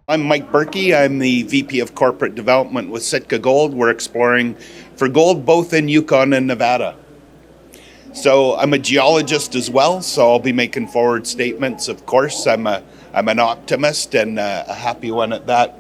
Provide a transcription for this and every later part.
I'm Mike Berkey. I'm the VP of Corporate Development with Sitka Gold. We're exploring for gold both in Yukon and Nevada. So I'm a geologist as well, so I'll be making forward statements. Of course, I'm an optimist and a happy one at that.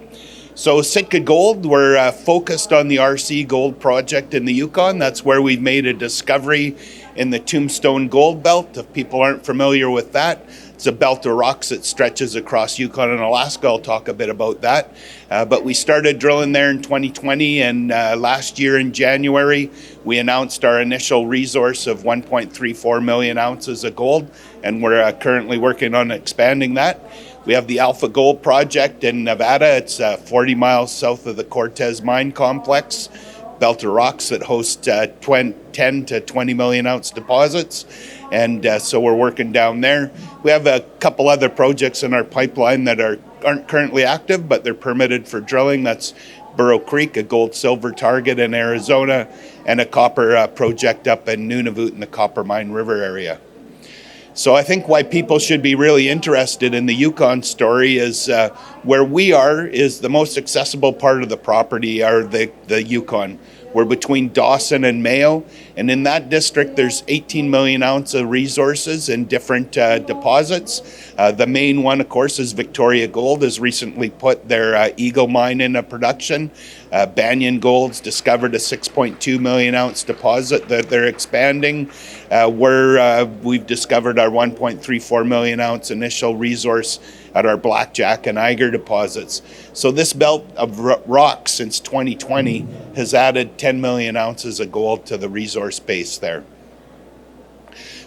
So Sitka Gold, we're focused on the RC Gold project in the Yukon. That's where we've made a discovery in the Tombstone Gold Belt. If people aren't familiar with that, it's a belt of rocks that stretches across Yukon and Alaska. I'll talk a bit about that. But we started drilling there in 2020, and last year in January, we announced our initial resource of 1.34 million ounces of gold, and we're currently working on expanding that. We have the Alpha Gold project in Nevada. It's 40 miles south of the Cortez mine complex, belt of rocks that host 10 to 20 million ounce deposits. And so we're working down there. We have a couple other projects in our pipeline that aren't currently active, but they're permitted for drilling. That's Burrow Creek, a gold-silver target in Arizona, and a copper project up in Nunavut in the Coppermine River area. So I think why people should be really interested in the Yukon story is where we are is the most accessible part of the property are the Yukon. We're between Dawson and Mayo, and in that district there's 18 million ounce of resources in different deposits. The main one, of course, is Victoria Gold has recently put their Eagle mine into production. Banyan Gold's discovered a 6.2 million ounce deposit that they're expanding. We've discovered our 1.34 million ounce initial resource at our Blackjack and Eiger deposits. So this belt of rock since 2020 has added 10 million ounces of gold to the resource base there.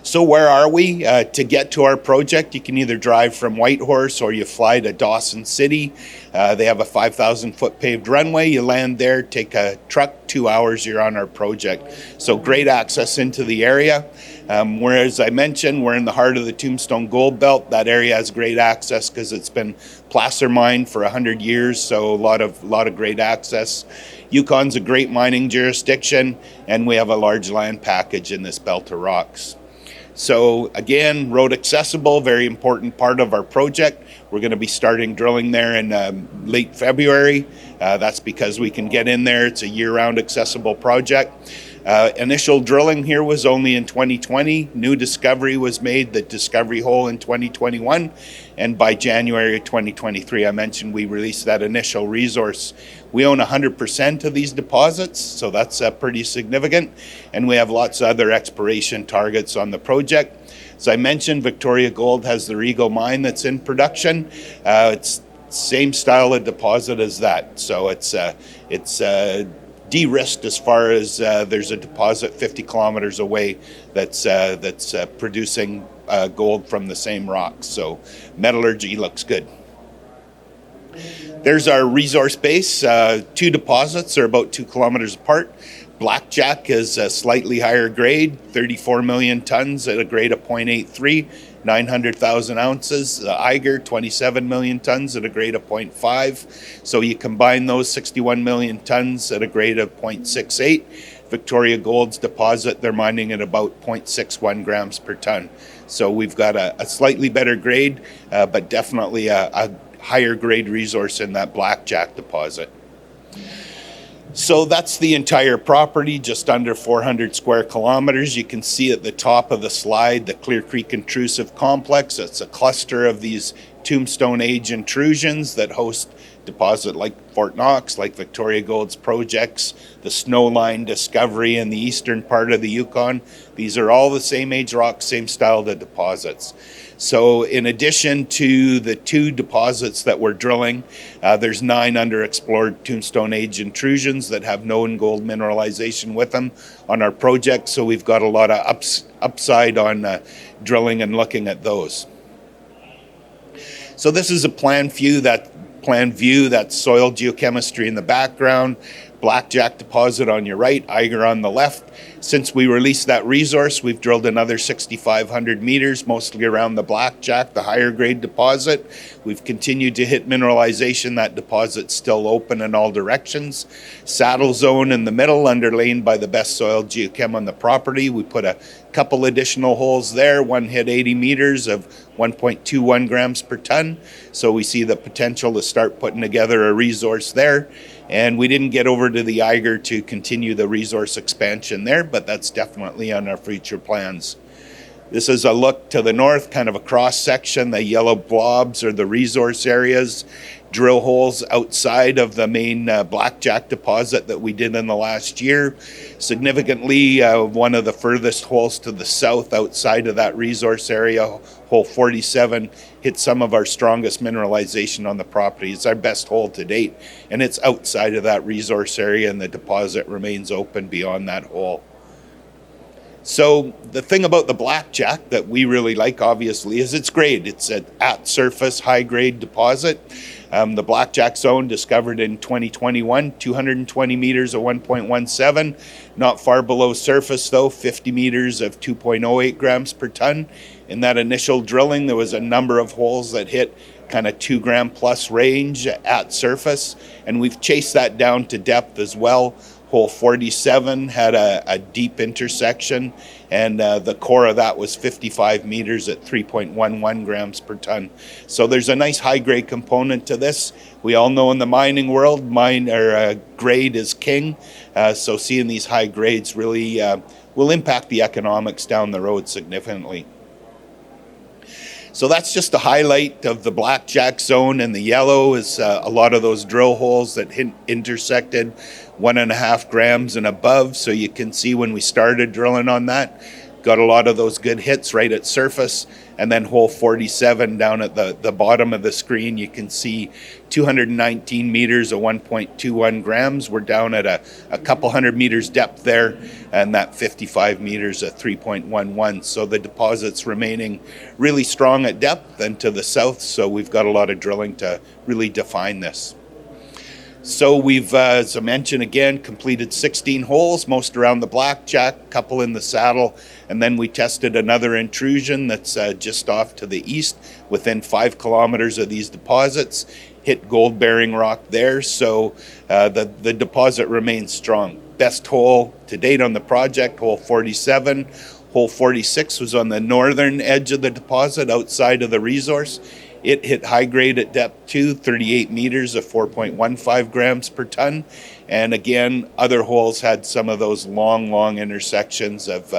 So where are we? To get to our project, you can either drive from Whitehorse or you fly to Dawson City. They have a 5,000-foot paved runway. You land there, take a truck, 2 hours, you're on our project. So great access into the area. Whereas I mentioned, we're in the heart of the Tombstone Gold Belt. That area has great access because it's been placer mined for 100 years, so a lot of great access. Yukon's a great mining jurisdiction, and we have a large land package in this belt of rocks. So again, road accessible, very important part of our project. We're going to be starting drilling there in late February. That's because we can get in there. It's a year-round accessible project. Initial drilling here was only in 2020. New discovery was made, the discovery hole in 2021. And by January of 2023, I mentioned we released that initial resource. We own 100% of these deposits, so that's pretty significant. And we have lots of other exploration targets on the project. As I mentioned, Victoria Gold has the Eagle mine that's in production. It's same style of deposit as that. So it's de-risked as far as there's a deposit 50 kilometers away that's producing gold from the same rocks. So metallurgy looks good. There's our resource base. Two deposits are about 2 kilometers apart. Blackjack is a slightly higher grade, 34 million tons at a grade of 0.83, 900,000 ounces. The Eiger, 27 million tons at a grade of 0.5. So you combine those 61 million tons at a grade of 0.68. Victoria Gold's deposit, they're mining at about 0.61 grams per ton. So we've got a slightly better grade, but definitely a higher grade resource in that Blackjack deposit. So that's the entire property, just under 400 square kilometers. You can see at the top of the slide the Clear Creek Intrusive Complex. It's a cluster of these Tombstone Age intrusions that host deposit like Fort Knox, like Victoria Gold's projects, the Snowline discovery in the eastern part of the Yukon. These are all the same age rocks, same style of deposits. So in addition to the 2 deposits that we're drilling, there's 9 underexplored Tombstone Age intrusions that have known gold mineralization with them on our project. So we've got a lot of upside on drilling and looking at those. So this is a plan view, that's soil geochemistry in the background, Blackjack deposit on your right, Eiger on the left. Since we released that resource, we've drilled another 6,500 meters, mostly around the Blackjack, the higher grade deposit. We've continued to hit mineralization. That deposit's still open in all directions. Saddle zone in the middle, underlain by the best soil geochem on the property. We put a couple additional holes there. One hit 80 meters of 1.21 grams per ton. So we see the potential to start putting together a resource there. And we didn't get over to the Eiger to continue the resource expansion there, but that's definitely on our future plans. This is a look to the north, kind of a cross section. The yellow blobs are the resource areas, drill holes outside of the main Blackjack deposit that we did in the last year. Significantly, one of the furthest holes to the south outside of that resource area, hole 47, hit some of our strongest mineralization on the property. It's our best hole to date, and it's outside of that resource area, and the deposit remains open beyond that hole. So the thing about the Blackjack that we really like, obviously, is its grade. It's an at-surface, high-grade deposit. The Blackjack Zone, discovered in 2021, 220 meters of 1.17. Not far below surface, though, 50 meters of 2.08 grams per ton. In that initial drilling, there was a number of holes that hit kind of 2 gram plus range at surface, and we've chased that down to depth as well. Hole 47 had a deep intersection, and the core of that was 55 meters at 3.11 grams per ton. So there's a nice high-grade component to this. We all know in the mining world, grade is king. So seeing these high grades really will impact the economics down the road significantly. So that's just a highlight of the Blackjack Zone, and the yellow is a lot of those drill holes that intersected 1.5 grams and above. So you can see when we started drilling on that, got a lot of those good hits right at surface. And then hole 47 down at the bottom of the screen, you can see 219 meters of 1.21 grams. We're down at a couple hundred meters depth there, and that 55 meters at 3.11. So the deposit's remaining really strong at depth and to the south. So we've got a lot of drilling to really define this. So we've, as I mentioned again, completed 16 holes, most around the Blackjack, couple in the saddle, and then we tested another intrusion that's just off to the east, within 5 kilometers of these deposits. Hit gold-bearing rock there, so the deposit remains strong. Best hole to date on the project, hole 47. Hole 46 was on the northern edge of the deposit, outside of the resource. It hit high grade at depth too, 38 meters of 4.15 grams per ton. And again, other holes had some of those long intersections of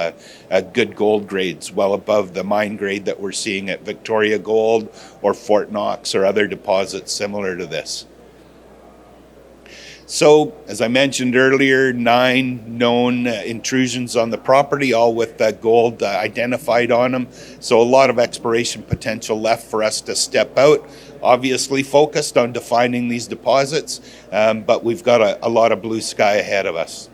good gold grades, well above the mine grade that we're seeing at Victoria Gold or Fort Knox or other deposits similar to this. So, as I mentioned earlier, 9 known intrusions on the property, all with gold identified on them. So a lot of exploration potential left for us to step out. Obviously focused on defining these deposits, but we've got a lot of blue sky ahead of us.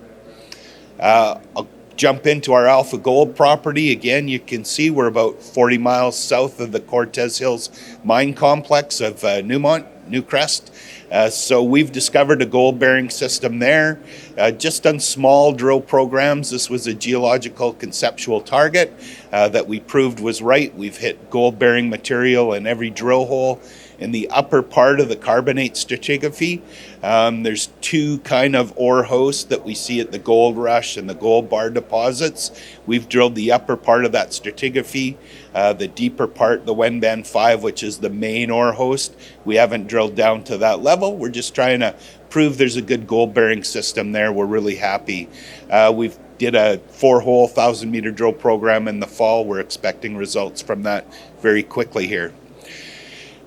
I'll jump into our Alpha Gold property. Again, you can see we're about 40 miles south of the Cortez Hills mine complex of Newcrest. So we've discovered a gold-bearing system there. Just done small drill programs. This was a geological conceptual target that we proved was right. We've hit gold-bearing material in every drill hole. In the upper part of the carbonate stratigraphy, there's 2 kind of ore hosts that we see at the Gold Rush and the Gold Bar deposits. We've drilled the upper part of that stratigraphy, the deeper part, the Wenban 5, which is the main ore host. We haven't drilled down to that level. We're just trying to prove there's a good gold-bearing system there. We're really happy. We've did a 4-hole, 1,000-meter drill program in the fall. We're expecting results from that very quickly here.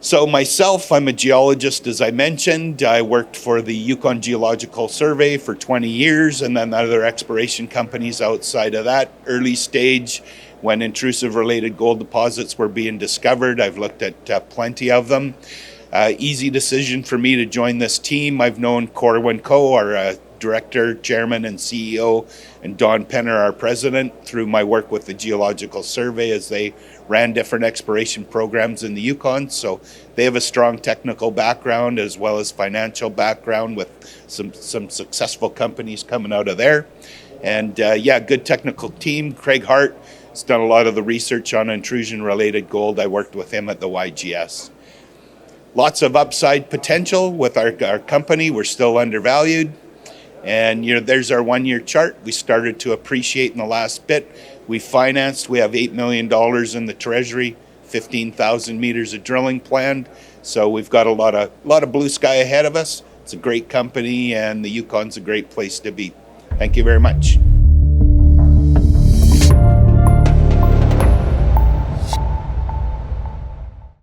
So myself, I'm a geologist, as I mentioned. I worked for the Yukon Geological Survey for 20 years, and then other exploration companies outside of that. Early stage, when intrusive-related gold deposits were being discovered, I've looked at plenty of them. Easy decision for me to join this team. I've known Corwin Coe, our Director, Chairman, and CEO, and Don Penner, our President, through my work with the Geological Survey as they ran different exploration programs in the Yukon. So they have a strong technical background as well as financial background with some successful companies coming out of there. And yeah, good technical team. Craig Hart has done a lot of the research on intrusion-related gold. I worked with him at the YGS. Lots of upside potential with our company. We're still undervalued. And there's our 1-year chart. We started to appreciate in the last bit. We financed. We have $8 million in the treasury, 15,000 meters of drilling planned. So we've got a lot of blue sky ahead of us. It's a great company, and the Yukon's a great place to be. Thank you very much.